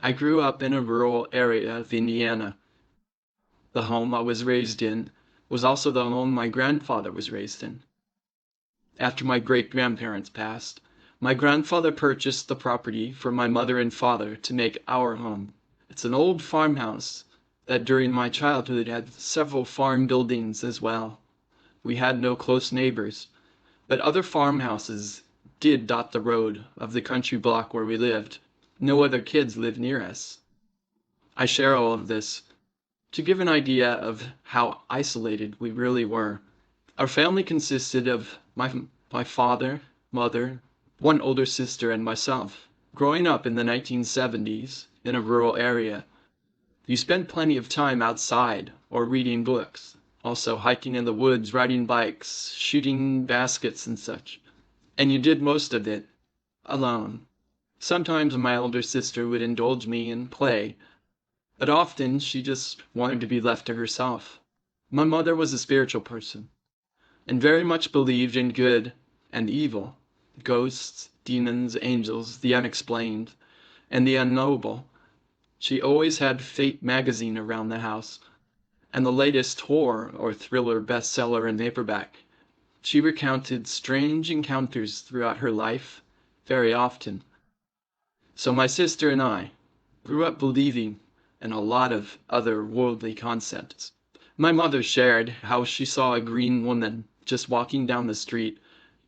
I grew up in a rural area of Indiana. The home I was raised in was also the home my grandfather was raised in. After my great-grandparents passed, my grandfather purchased the property for my mother and father to make our home. It's an old farmhouse that during my childhood had several farm buildings as well. We had no close neighbors, but other farmhouses did dot the road of the country block where we lived. No other kids lived near us. I share all of this to give an idea of how isolated we really were. Our family consisted of my father, mother, one older sister, and myself. Growing up in the 1970s in a rural area, you spent plenty of time outside or reading books, also hiking in the woods, riding bikes, shooting baskets and such. And you did most of it alone. Sometimes my older sister would indulge me in play, but often she just wanted to be left to herself. My mother was a spiritual person and very much believed in good and evil, ghosts, demons, angels, the unexplained, and the unknowable. She always had Fate magazine around the house, and the latest horror or thriller bestseller in paperback. She recounted strange encounters throughout her life, very often. So my sister and I grew up believing in a lot of other worldly concepts. My mother shared how she saw a green woman just walking down the street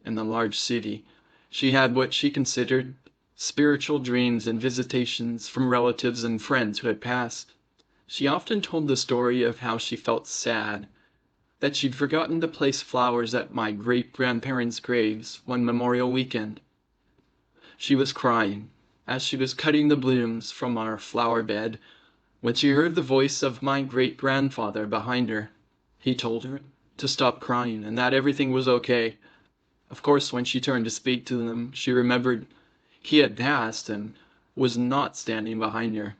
in the large city. She had what she considered spiritual dreams and visitations from relatives and friends who had passed. She often told the story of how she felt sad, that she'd forgotten to place flowers at my great-grandparents' graves one Memorial weekend. She was crying as she was cutting the blooms from our flower bed when she heard the voice of my great-grandfather behind her. He told her to stop crying and that everything was okay. Of course, when she turned to speak to them, she remembered he had passed and was not standing behind her.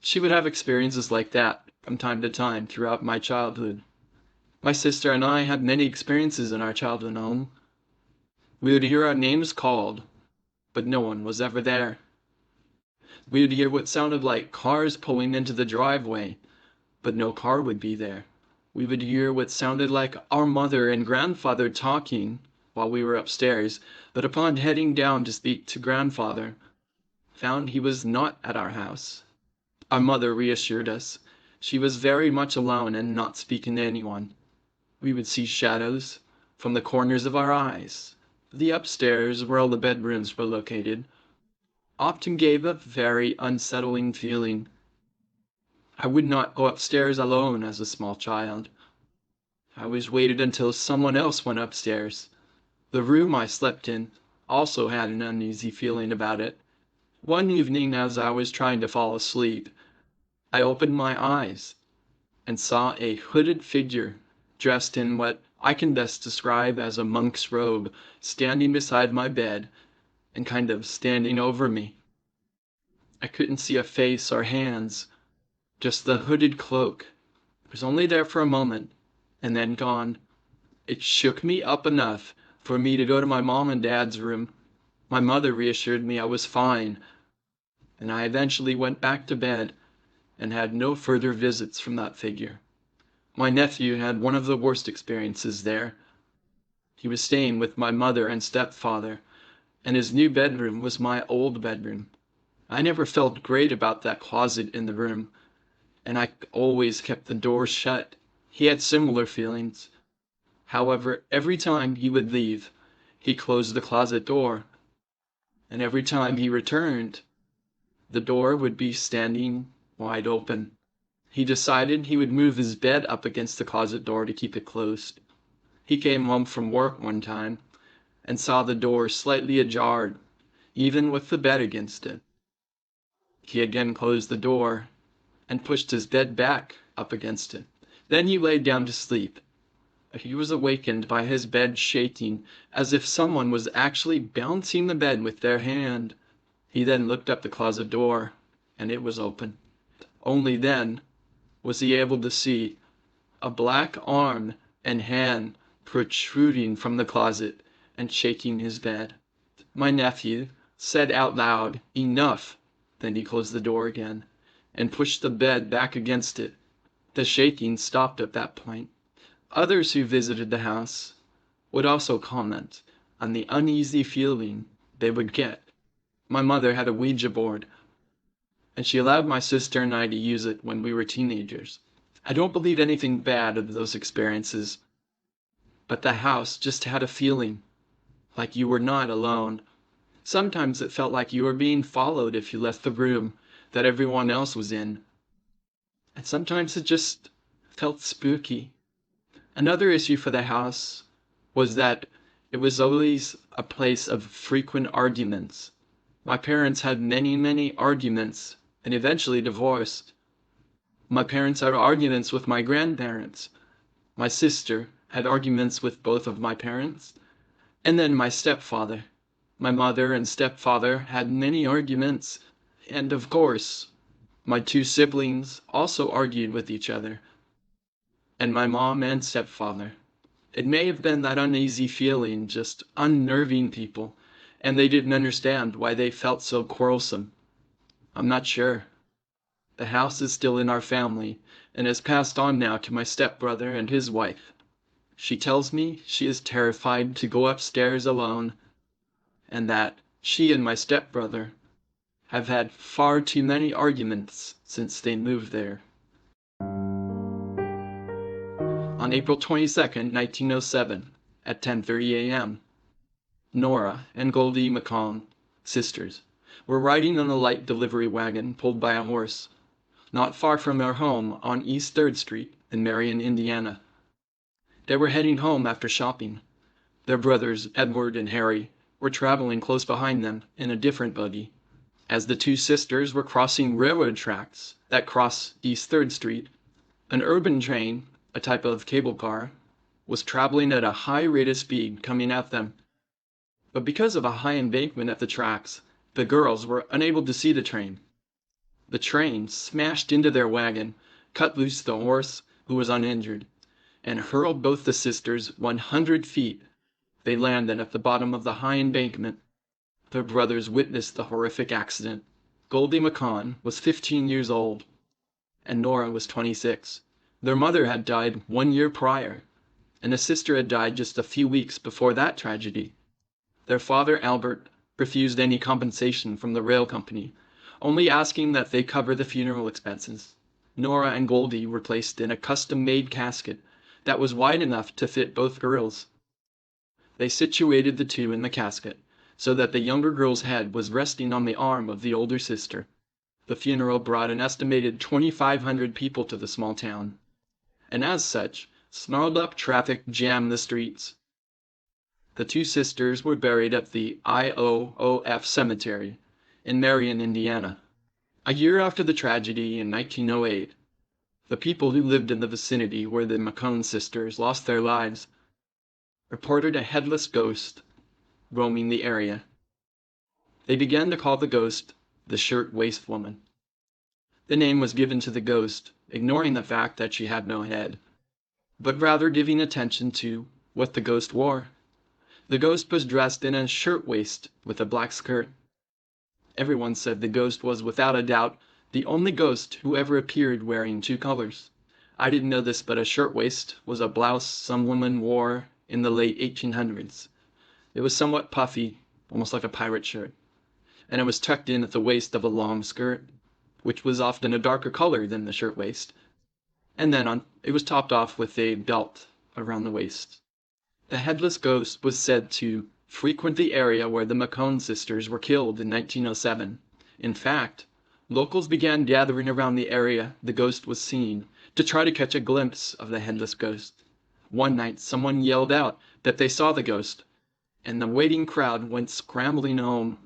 She would have experiences like that from time to time throughout my childhood. My sister and I had many experiences in our childhood home. We would hear our names called, but no one was ever there. We would hear what sounded like cars pulling into the driveway, but no car would be there. We would hear what sounded like our mother and grandfather talking while we were upstairs, but upon heading down to speak to grandfather, found he was not at our house. Our mother reassured us she was very much alone and not speaking to anyone. We would see shadows from the corners of our eyes. The upstairs, where all the bedrooms were located, often gave a very unsettling feeling. I would not go upstairs alone as a small child. I always waited until someone else went upstairs. The room I slept in also had an uneasy feeling about it. One evening as I was trying to fall asleep, I opened my eyes and saw a hooded figure dressed in what I can best describe as a monk's robe standing beside my bed and kind of standing over me. I couldn't see a face or hands, just the hooded cloak. It was only there for a moment and then gone. It shook me up enough for me to go to my mom and dad's room. My mother reassured me I was fine, and I eventually went back to bed and had no further visits from that figure. My nephew had one of the worst experiences there. He was staying with my mother and stepfather, and his new bedroom was my old bedroom. I never felt great about that closet in the room, and I always kept the door shut. He had similar feelings. However, every time he would leave, he closed the closet door, and every time he returned, the door would be standing wide open. He decided he would move his bed up against the closet door to keep it closed. He came home from work one time and saw the door slightly ajar, even with the bed against it. He again closed the door and pushed his bed back up against it. Then he laid down to sleep. He was awakened by his bed shaking as if someone was actually bouncing the bed with their hand. He then looked up the closet door, and it was open. Only then was he able to see a black arm and hand protruding from the closet and shaking his bed. My nephew said out loud, "Enough," Then he closed the door again and pushed the bed back against it. The shaking stopped at that point. Others who visited the house would also comment on the uneasy feeling they would get. My mother had a Ouija board, and she allowed my sister and I to use it when we were teenagers. I don't believe anything bad of those experiences, but the house just had a feeling like you were not alone. Sometimes it felt like you were being followed if you left the room that everyone else was in. And sometimes it just felt spooky. Another issue for the house was that it was always a place of frequent arguments. My parents had many arguments and eventually divorced. My parents had arguments with my grandparents. My sister had arguments with both of my parents. And then my stepfather. My mother and stepfather had many arguments. And of course, my two siblings also argued with each other. And my mom and stepfather. It may have been that uneasy feeling just unnerving people, and they didn't understand why they felt so quarrelsome. I'm not sure. The house is still in our family, and has passed on now to my stepbrother and his wife. She tells me she is terrified to go upstairs alone, and that she and my stepbrother have had far too many arguments since they moved there. On April 22nd, 1907, at 10:30 a.m., Nora and Goldie McCone, sisters, were riding on a light delivery wagon pulled by a horse, not far from their home on East 3rd Street in Marion, Indiana. They were heading home after shopping. Their brothers, Edward and Harry, were traveling close behind them in a different buggy. As the two sisters were crossing railroad tracks that cross East 3rd Street, an urban train, a type of cable car, was traveling at a high rate of speed coming at them. But because of a high embankment at the tracks, the girls were unable to see the train. The train smashed into their wagon, cut loose the horse, who was uninjured, and hurled both the sisters 100 feet. They landed at the bottom of the high embankment. Their brothers witnessed the horrific accident. Goldie McCone was 15 years old, and Nora was 26. Their mother had died 1 year prior, and a sister had died just a few weeks before that tragedy. Their father, Albert, refused any compensation from the rail company, only asking that they cover the funeral expenses. Nora and Goldie were placed in a custom-made casket that was wide enough to fit both girls. They situated the two in the casket so that the younger girl's head was resting on the arm of the older sister. The funeral brought an estimated 2,500 people to the small town, and as such, snarled-up traffic jammed the streets. The two sisters were buried at the IOOF Cemetery in Marion, Indiana. A year after the tragedy in 1908, the people who lived in the vicinity where the McCone sisters lost their lives reported a headless ghost roaming the area. They began to call the ghost the Shirt-Waist Woman. The name was given to the ghost, ignoring the fact that she had no head, but rather giving attention to what the ghost wore. The ghost was dressed in a shirtwaist with a black skirt. Everyone said the ghost was without a doubt the only ghost who ever appeared wearing two colors. I didn't know this, but a shirtwaist was a blouse some women wore in the late 1800s. It was somewhat puffy, almost like a pirate shirt, and it was tucked in at the waist of a long skirt, which was often a darker color than the shirtwaist, and then it was topped off with a belt around the waist. The headless ghost was said to frequent the area where the McCone sisters were killed in 1907. In fact, locals began gathering around the area the ghost was seen to try to catch a glimpse of the headless ghost. One night, someone yelled out that they saw the ghost, and the waiting crowd went scrambling home.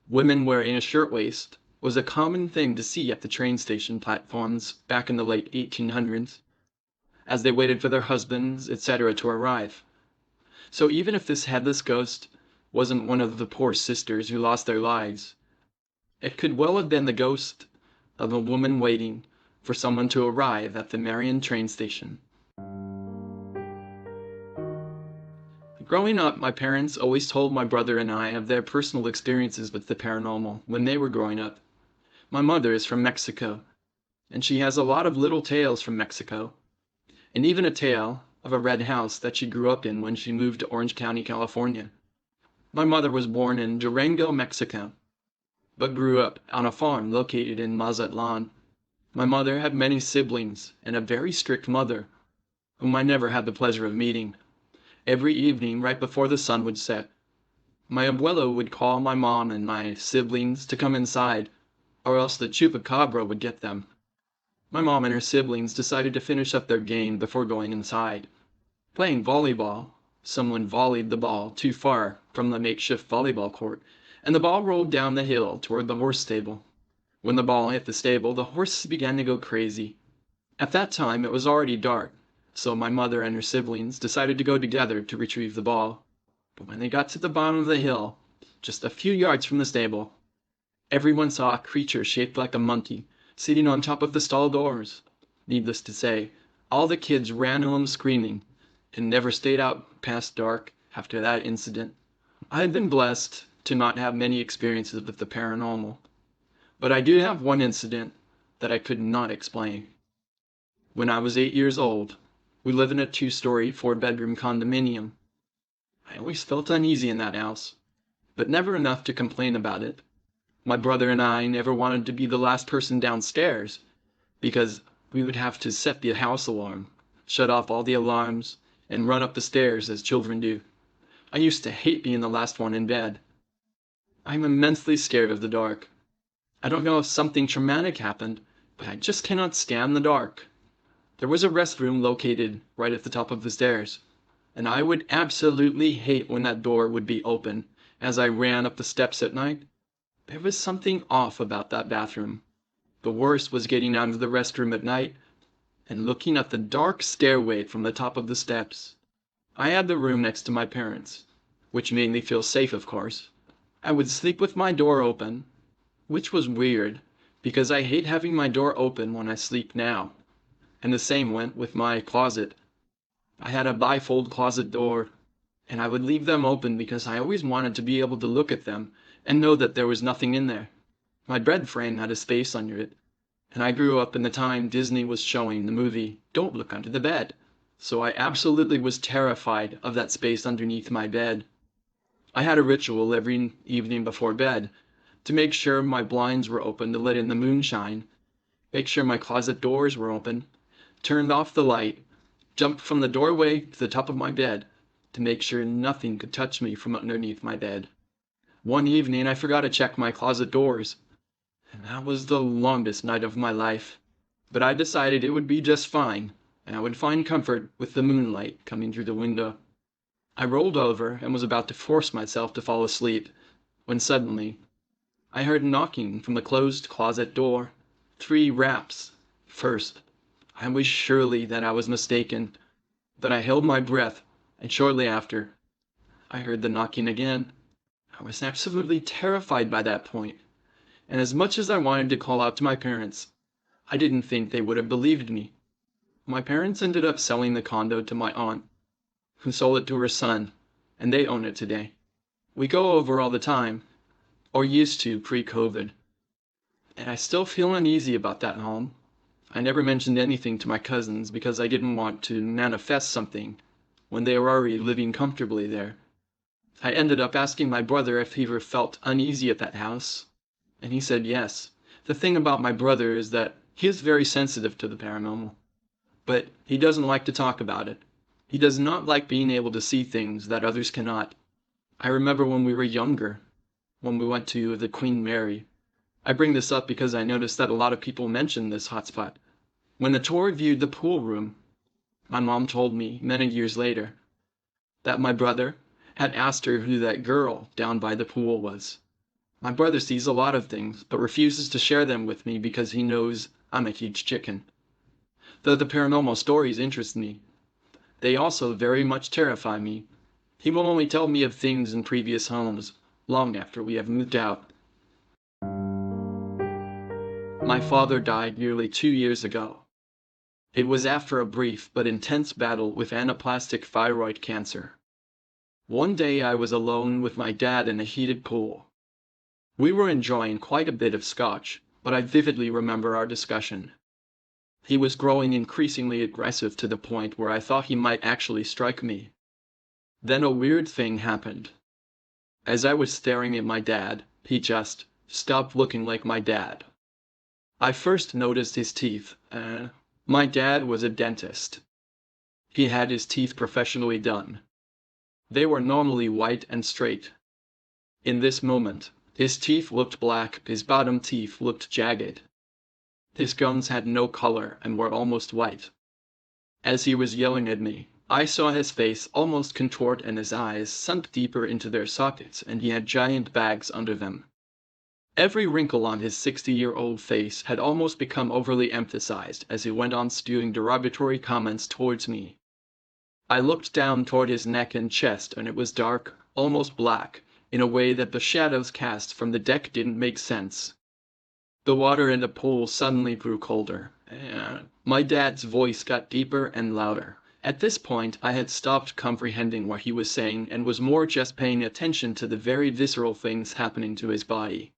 Women wearing a shirtwaist was a common thing to see at the train station platforms back in the late 1800s, as they waited for their husbands, etc. to arrive. So even if this headless ghost wasn't one of the poor sisters who lost their lives, it could well have been the ghost of a woman waiting for someone to arrive at the Marion train station. Growing up, my parents always told my brother and I of their personal experiences with the paranormal when they were growing up. My mother is from Mexico, and she has a lot of little tales from Mexico, and even a tale of a red house that she grew up in when she moved to Orange County, California. My mother was born in Durango, Mexico, but grew up on a farm located in Mazatlan. My mother had many siblings and a very strict mother, whom I never had the pleasure of meeting. Every evening, right before the sun would set, my abuelo would call my mom and my siblings to come inside, or else the chupacabra would get them. My mom and her siblings decided to finish up their game before going inside. Playing volleyball, someone volleyed the ball too far from the makeshift volleyball court, and the ball rolled down the hill toward the horse stable. When the ball hit the stable, the horses began to go crazy. At that time, it was already dark, so my mother and her siblings decided to go together to retrieve the ball. But when they got to the bottom of the hill, just a few yards from the stable, everyone saw a creature shaped like a monkey sitting on top of the stall doors. Needless to say, all the kids ran home screaming and never stayed out past dark after that incident. I had been blessed to not have many experiences with the paranormal, but I do have one incident that I could not explain. When I was 8 years old, we lived in a 2-story, 4-bedroom condominium. I always felt uneasy in that house, but never enough to complain about it. My brother and I never wanted to be the last person downstairs, because we would have to set the house alarm, shut off all the alarms, and run up the stairs as children do. I used to hate being the last one in bed. I'm immensely scared of the dark. I don't know if something traumatic happened, but I just cannot stand the dark. There was a restroom located right at the top of the stairs, and I would absolutely hate when that door would be open as I ran up the steps at night. There was something off about that bathroom. The worst was getting out of the restroom at night and looking at the dark stairway from the top of the steps. I had the room next to my parents', which made me feel safe, of course. I would sleep with my door open, which was weird, because I hate having my door open when I sleep now. And the same went with my closet. I had a bifold closet door, and I would leave them open because I always wanted to be able to look at them and know that there was nothing in there. My bed frame had a space under it, and I grew up in the time Disney was showing the movie Don't Look Under the Bed, so I absolutely was terrified of that space underneath my bed. I had a ritual every evening before bed to make sure my blinds were open to let in the moonshine, make sure my closet doors were open, turned off the light, jumped from the doorway to the top of my bed to make sure nothing could touch me from underneath my bed. One evening I forgot to check my closet doors, and that was the longest night of my life. But I decided it would be just fine, and I would find comfort with the moonlight coming through the window. I rolled over and was about to force myself to fall asleep, when suddenly I heard knocking from the closed closet door. 3 raps. First, I was surely that I was mistaken, but I held my breath, and shortly after, I heard the knocking again. I was absolutely terrified by that point, and as much as I wanted to call out to my parents, I didn't think they would have believed me. My parents ended up selling the condo to my aunt, who sold it to her son, and they own it today. We go over all the time, or used to pre-COVID, and I still feel uneasy about that home. I never mentioned anything to my cousins because I didn't want to manifest something when they were already living comfortably there. I ended up asking my brother if he ever felt uneasy at that house, and he said yes. The thing about my brother is that he is very sensitive to the paranormal, but he doesn't like to talk about it. He does not like being able to see things that others cannot. I remember when we were younger, when we went to the Queen Mary. I bring this up because I noticed that a lot of people mention this hotspot. When the tour viewed the pool room, my mom told me many years later that my brother had asked her who that girl down by the pool was. My brother sees a lot of things, but refuses to share them with me because he knows I'm a huge chicken. Though the paranormal stories interest me, they also very much terrify me. He will only tell me of things in previous homes, long after we have moved out. My father died nearly 2 years ago. It was after a brief but intense battle with anaplastic thyroid cancer. One day I was alone with my dad in a heated pool. We were enjoying quite a bit of scotch, but I vividly remember our discussion. He was growing increasingly aggressive to the point where I thought he might actually strike me. Then a weird thing happened. As I was staring at my dad, he just stopped looking like my dad. I first noticed his teeth. My dad was a dentist. He had his teeth professionally done. They were normally white and straight. In this moment, his teeth looked black, his bottom teeth looked jagged. His gums had no color and were almost white. As he was yelling at me, I saw his face almost contort and his eyes sunk deeper into their sockets, and he had giant bags under them. Every wrinkle on his 60-year-old face had almost become overly emphasized as he went on spewing derogatory comments towards me. I looked down toward his neck and chest, and it was dark, almost black, in a way that the shadows cast from the deck didn't make sense. The water in the pool suddenly grew colder. My dad's voice got deeper and louder. At this point, I had stopped comprehending what he was saying and was more just paying attention to the very visceral things happening to his body.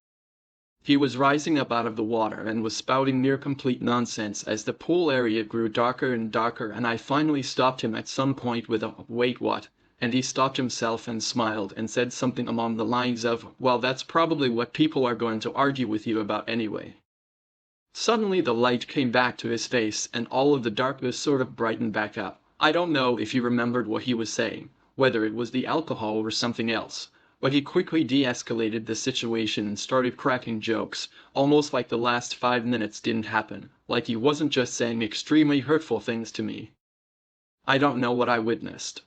He was rising up out of the water and was spouting near complete nonsense as the pool area grew darker and darker, and I finally stopped him at some point with a "Wait, what?" And he stopped himself and smiled and said something along the lines of, "Well, that's probably what people are going to argue with you about anyway." Suddenly the light came back to his face and all of the darkness sort of brightened back up. I don't know if he remembered what he was saying, whether it was the alcohol or something else, but he quickly de-escalated the situation and started cracking jokes, almost like the last 5 minutes didn't happen, like he wasn't just saying extremely hurtful things to me. I don't know what I witnessed.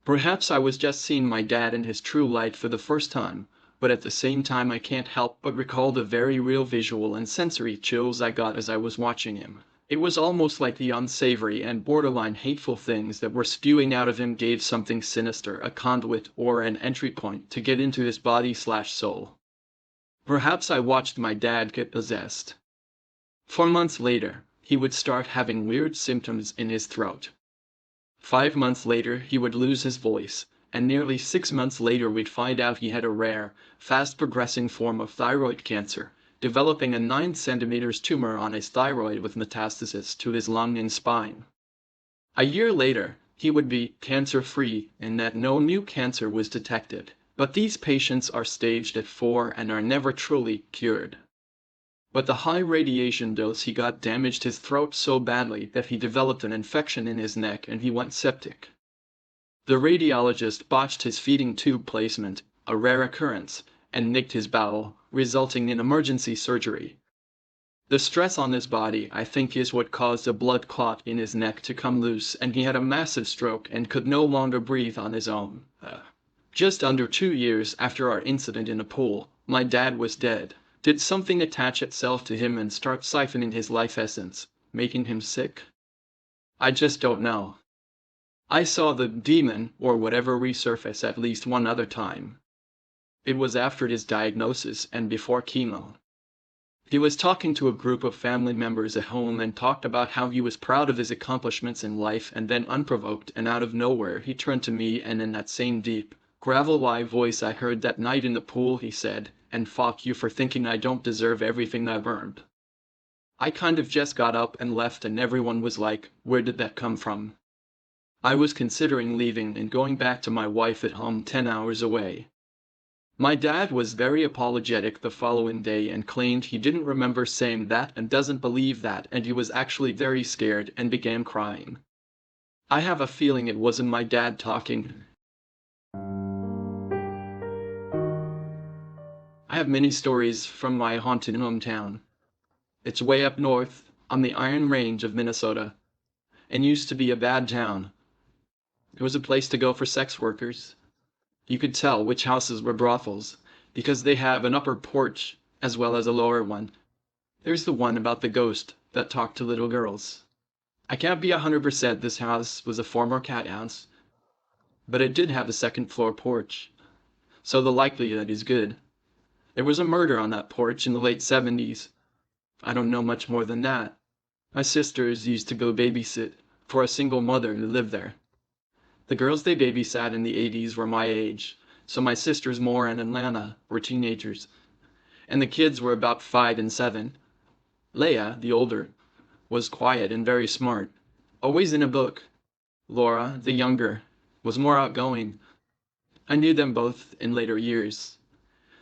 Perhaps I was just seeing my dad in his true light for the first time, but at the same time I can't help but recall the very real visual and sensory chills I got as I was watching him. It was almost like the unsavory and borderline hateful things that were spewing out of him gave something sinister a conduit or an entry point to get into his body/soul. Perhaps I watched my dad get possessed. 4 months later, he would start having weird symptoms in his throat. 5 months later, he would lose his voice, and nearly 6 months later we'd find out he had a rare, fast-progressing form of thyroid cancer, developing a 9 centimeters tumor on his thyroid with metastasis to his lung and spine. A year later, he would be cancer-free in that no new cancer was detected, but these patients are staged at 4 and are never truly cured. But the high radiation dose he got damaged his throat so badly that he developed an infection in his neck and he went septic. The radiologist botched his feeding tube placement, a rare occurrence, and nicked his bowel, resulting in emergency surgery. The stress on his body, I think, is what caused a blood clot in his neck to come loose, and he had a massive stroke and could no longer breathe on his own. Just under 2 years after our incident in a pool, my dad was dead. Did something attach itself to him and start siphoning his life essence, making him sick? I just don't know. I saw the demon, or whatever, resurface at least one other time. It was after his diagnosis and before chemo. He was talking to a group of family members at home and talked about how he was proud of his accomplishments in life, and then unprovoked and out of nowhere he turned to me and in that same deep, gravel-y voice I heard that night in the pool he said, "And fuck you for thinking I don't deserve everything I've earned." I kind of just got up and left and everyone was like, "Where did that come from?" I was considering leaving and going back to my wife at home 10 hours away. My dad was very apologetic the following day and claimed he didn't remember saying that and doesn't believe that, and he was actually very scared and began crying. I have a feeling it wasn't my dad talking. I have many stories from my haunted hometown. It's way up north, on the Iron Range of Minnesota, and used to be a bad town. It was a place to go for sex workers. You could tell which houses were brothels, because they have an upper porch as well as a lower one. There's the one about the ghost that talked to little girls. I can't be 100% this house was a former cat house, but it did have a second-floor porch, so the likelihood is good. There was a murder on that porch in the late 70s. I don't know much more than that. My sisters used to go babysit for a single mother who lived there. The girls they babysat in the 80s were my age, so my sisters Moore and Atlanta were teenagers. and the kids were about 5 and 7. Leia, the older, was quiet and very smart, always in a book. Laura, the younger, was more outgoing. I knew them both in later years.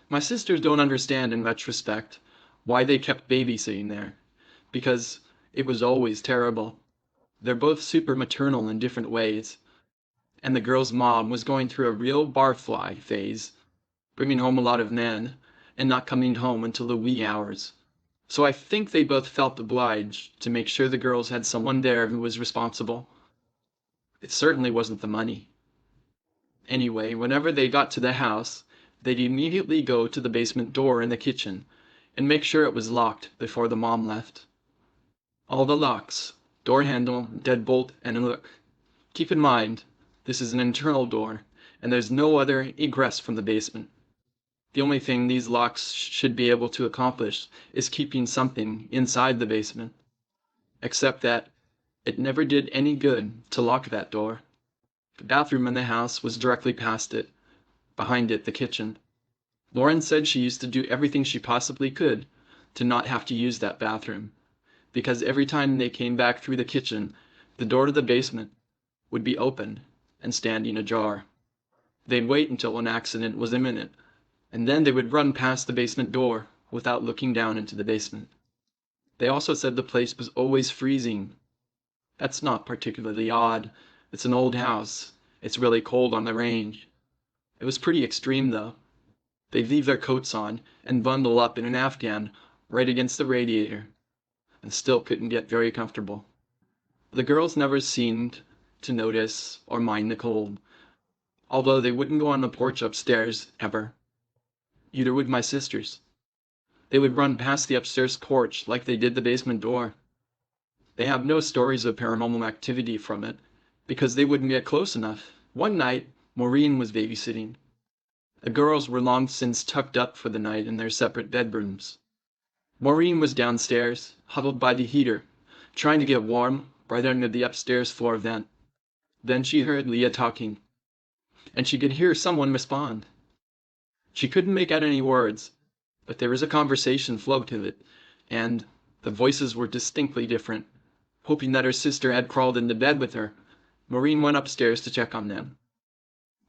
My sisters don't understand in retrospect why they kept babysitting there, because it was always terrible. They're both super maternal in different ways, and the girl's mom was going through a real barfly phase, bringing home a lot of men and not coming home until the wee hours. So I think they both felt obliged to make sure the girls had someone there who was responsible. It certainly wasn't the money. Anyway, whenever they got to the house, they'd immediately go to the basement door in the kitchen and make sure it was locked before the mom left. All the locks, door handle, deadbolt, and hook. Keep in mind, this is an internal door, and there's no other egress from the basement. The only thing these locks should be able to accomplish is keeping something inside the basement. Except that it never did any good to lock that door. The bathroom in the house was directly past it, behind it the kitchen. Lauren said she used to do everything she possibly could to not have to use that bathroom, because every time they came back through the kitchen, the door to the basement would be open and standing ajar. They'd wait until an accident was imminent, and then they would run past the basement door without looking down into the basement. They also said the place was always freezing. That's not particularly odd. It's an old house. It's really cold on the range. It was pretty extreme, though. They'd leave their coats on and bundle up in an afghan right against the radiator, and still couldn't get very comfortable. The girls never seemed to notice or mind the cold, although they wouldn't go on the porch upstairs, ever. Either would my sisters. They would run past the upstairs porch like they did the basement door. They have no stories of paranormal activity from it, because they wouldn't get close enough. One night, Maureen was babysitting. The girls were long since tucked up for the night in their separate bedrooms. Maureen was downstairs, huddled by the heater, trying to get warm right under the upstairs floor vent. Then she heard Leah talking, and she could hear someone respond. She couldn't make out any words, but there was a conversation flow to it, and the voices were distinctly different. Hoping that her sister had crawled into bed with her, Maureen went upstairs to check on them.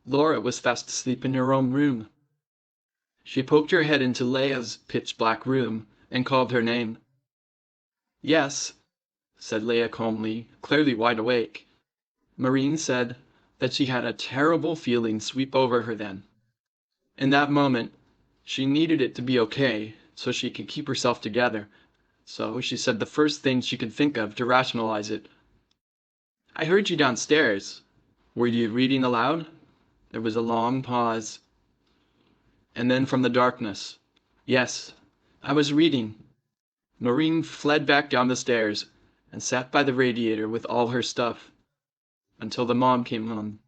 Laura was fast asleep in her own room. She poked her head into Leia's pitch-black room and called her name. "Yes," said Leia calmly, clearly wide awake. Maureen said that she had a terrible feeling sweep over her then. In that moment, she needed it to be okay so she could keep herself together. So she said the first thing she could think of to rationalize it. "I heard you downstairs. Were you reading aloud?" There was a long pause. And then from the darkness, "Yes, I was reading." Maureen fled back down the stairs and sat by the radiator with all her stuff until the mom came home,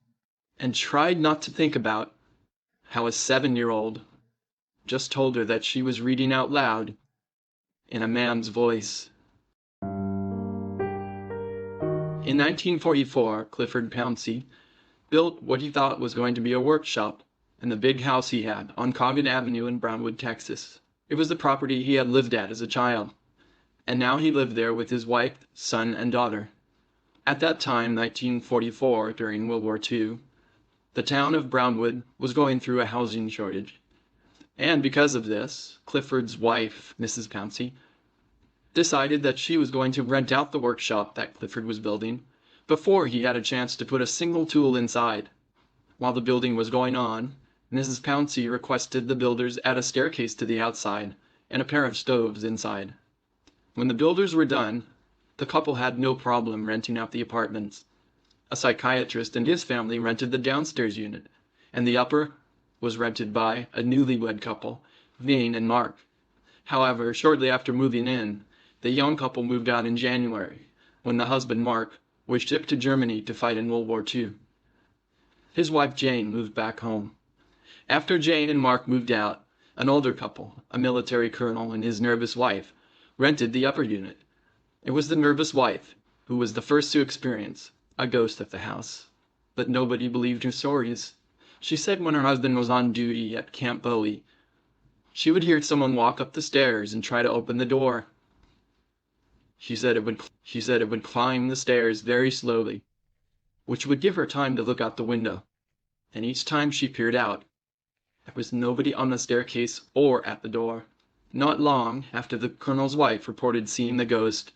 and tried not to think about how a 7-year-old just told her that she was reading out loud in a man's voice. In 1944, Clifford Pouncey built what he thought was going to be a workshop in the big house he had on Coggin Avenue in Brownwood, Texas. It was the property he had lived at as a child, and now he lived there with his wife, son, and daughter. At that time, 1944, during World War II, the town of Brownwood was going through a housing shortage. And because of this, Clifford's wife, Mrs. Pouncey, decided that she was going to rent out the workshop that Clifford was building before he had a chance to put a single tool inside. While the building was going on, Mrs. Pouncey requested the builders add a staircase to the outside and a pair of stoves inside. When the builders were done, the couple had no problem renting out the apartments. A psychiatrist and his family rented the downstairs unit, and the upper was rented by a newlywed couple, Vane and Mark. However, shortly after moving in, the young couple moved out in January, when the husband, Mark, was shipped to Germany to fight in World War II. His wife, Jane, moved back home. After Jane and Mark moved out, an older couple, a military colonel and his nervous wife, rented the upper unit. It was the nervous wife who was the first to experience a ghost at the house, but nobody believed her stories. She said when her husband was on duty at Camp Bowie, she would hear someone walk up the stairs and try to open the door. She said it would climb the stairs very slowly, which would give her time to look out the window. And each time she peered out, there was nobody on the staircase or at the door. Not long after the colonel's wife reported seeing the ghost,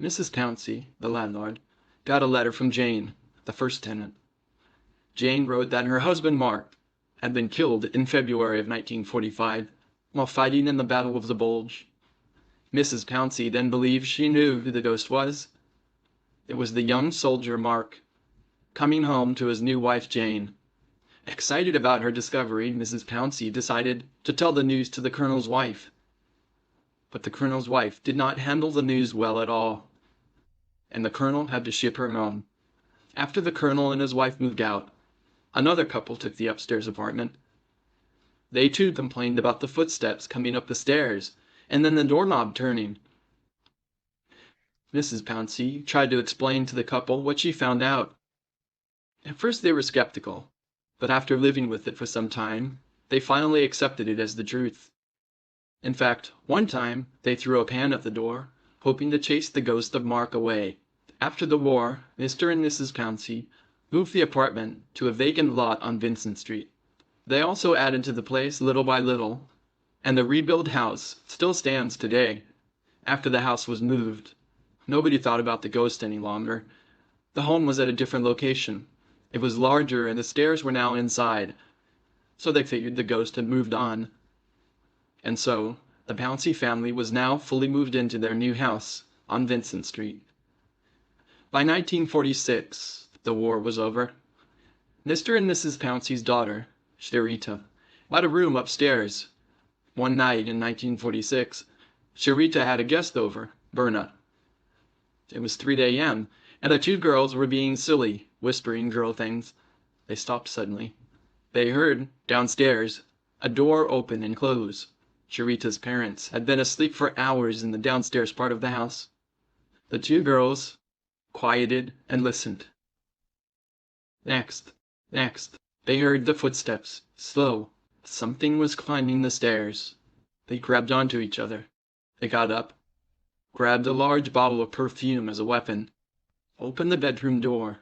Mrs. Pouncey, the landlord, got a letter from Jane, the first tenant. Jane wrote that her husband Mark had been killed in February of 1945 while fighting in the Battle of the Bulge. Mrs. Pouncey then believed she knew who the ghost was. It was the young soldier Mark, coming home to his new wife Jane. Excited about her discovery, Mrs. Pouncey decided to tell the news to the colonel's wife. But the colonel's wife did not handle the news well at all, and the colonel had to ship her home. After the colonel and his wife moved out, another couple took the upstairs apartment. They too complained about the footsteps coming up the stairs, and then the doorknob turning. Mrs. Pouncey tried to explain to the couple what she found out. At first they were skeptical, but after living with it for some time, they finally accepted it as the truth. In fact, one time they threw a pan at the door, hoping to chase the ghost of Mark away. After the war, Mr. and Mrs. Pouncey moved the apartment to a vacant lot on Vincent Street. They also added to the place little by little, and the rebuilt house still stands today. After the house was moved, nobody thought about the ghost any longer. The home was at a different location. It was larger and the stairs were now inside, so they figured the ghost had moved on. And so, the Pouncey family was now fully moved into their new house on Vincent Street. By 1946, the war was over. Mr. and Mrs. Pouncey's daughter, Sharita, had a room upstairs. One night in 1946, Sharita had a guest over, Berna. It was 3 a.m., and the two girls were being silly, whispering girl things. They stopped suddenly. They heard, downstairs, a door open and close. Sharita's parents had been asleep for hours in the downstairs part of the house. The two girls quieted and listened. Next, they heard the footsteps, slow. Something was climbing the stairs. They grabbed onto each other. They got up, grabbed a large bottle of perfume as a weapon, opened the bedroom door,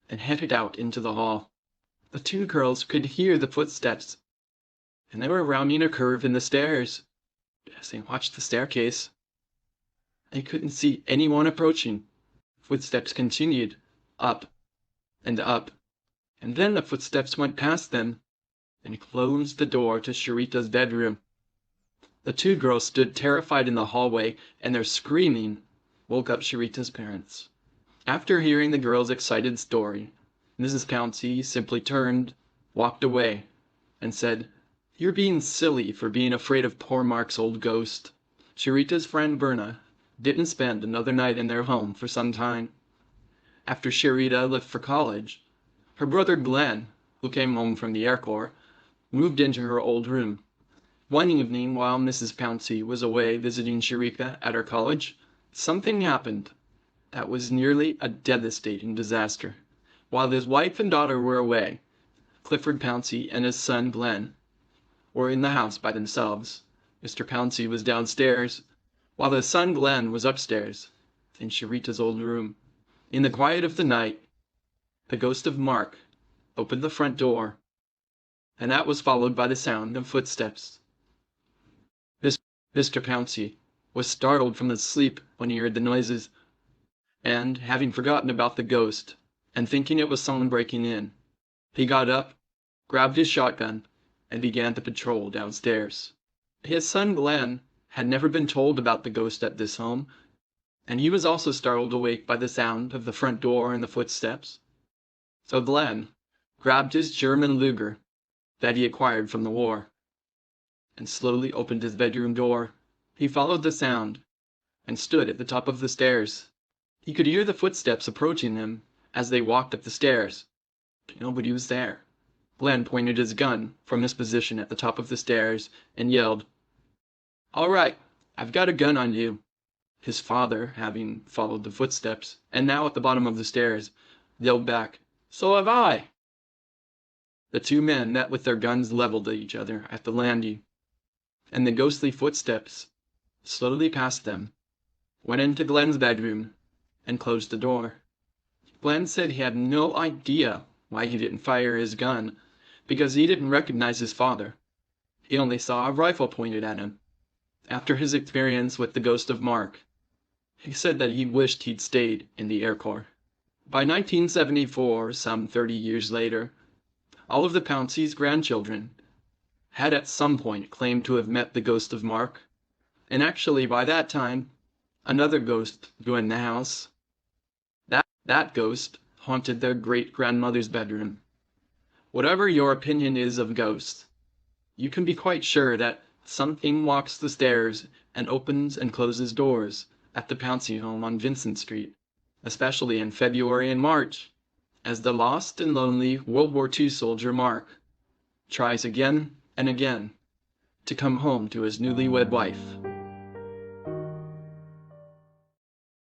and headed out into the hall. The two girls could hear the footsteps, and they were rounding a curve in the stairs. As they watched the staircase, they couldn't see anyone approaching. Footsteps continued, up, and then the footsteps went past them and closed the door to Sharita's bedroom. The two girls stood terrified in the hallway, and their screaming woke up Sharita's parents. After hearing the girls' excited story, Mrs. Pouncey simply turned, walked away, and said, "You're being silly for being afraid of poor Mark's old ghost." Sharita's friend Berna didn't spend another night in their home for some time. After Sharita left for college, her brother Glenn, who came home from the Air Corps, moved into her old room. One evening, while Mrs. Pouncey was away visiting Sharita at her college, something happened that was nearly a devastating disaster. While his wife and daughter were away, Clifford Pouncey and his son Glenn were in the house by themselves. Mr. Pouncey was downstairs, while his son Glenn was upstairs in Sharita's old room. In the quiet of the night, the ghost of Mark opened the front door, and that was followed by the sound of footsteps. Mr. Pouncey was startled from his sleep when he heard the noises, and, having forgotten about the ghost, and thinking it was someone breaking in, he got up, grabbed his shotgun, and began to patrol downstairs. His son Glenn had never been told about the ghost at this home, and he was also startled awake by the sound of the front door and the footsteps. So Glenn grabbed his German Luger that he acquired from the war, and slowly opened his bedroom door. He followed the sound, and stood at the top of the stairs. He could hear the footsteps approaching him as they walked up the stairs. Nobody was there. Glenn pointed his gun from his position at the top of the stairs and yelled, "All right, I've got a gun on you." His father, having followed the footsteps, and now at the bottom of the stairs, yelled back, "So have I." The two men met with their guns leveled at each other at the landing. and the ghostly footsteps slowly passed them, went into Glenn's bedroom, and closed the door. Glenn said he had no idea why he didn't fire his gun, because he didn't recognize his father. He only saw a rifle pointed at him. After his experience with the ghost of Mark, he said that he wished he'd stayed in the Air Corps. By 1974, some 30 years later, all of the Pounceys' grandchildren had at some point claimed to have met the ghost of Mark, and actually by that time, another ghost joined the house. That ghost haunted their great-grandmother's bedroom. Whatever your opinion is of ghosts, you can be quite sure that something walks the stairs and opens and closes doors at the Pouncey home on Vincent Street, especially in February and March, as the lost and lonely World War II soldier Mark tries again and again to come home to his newlywed wife.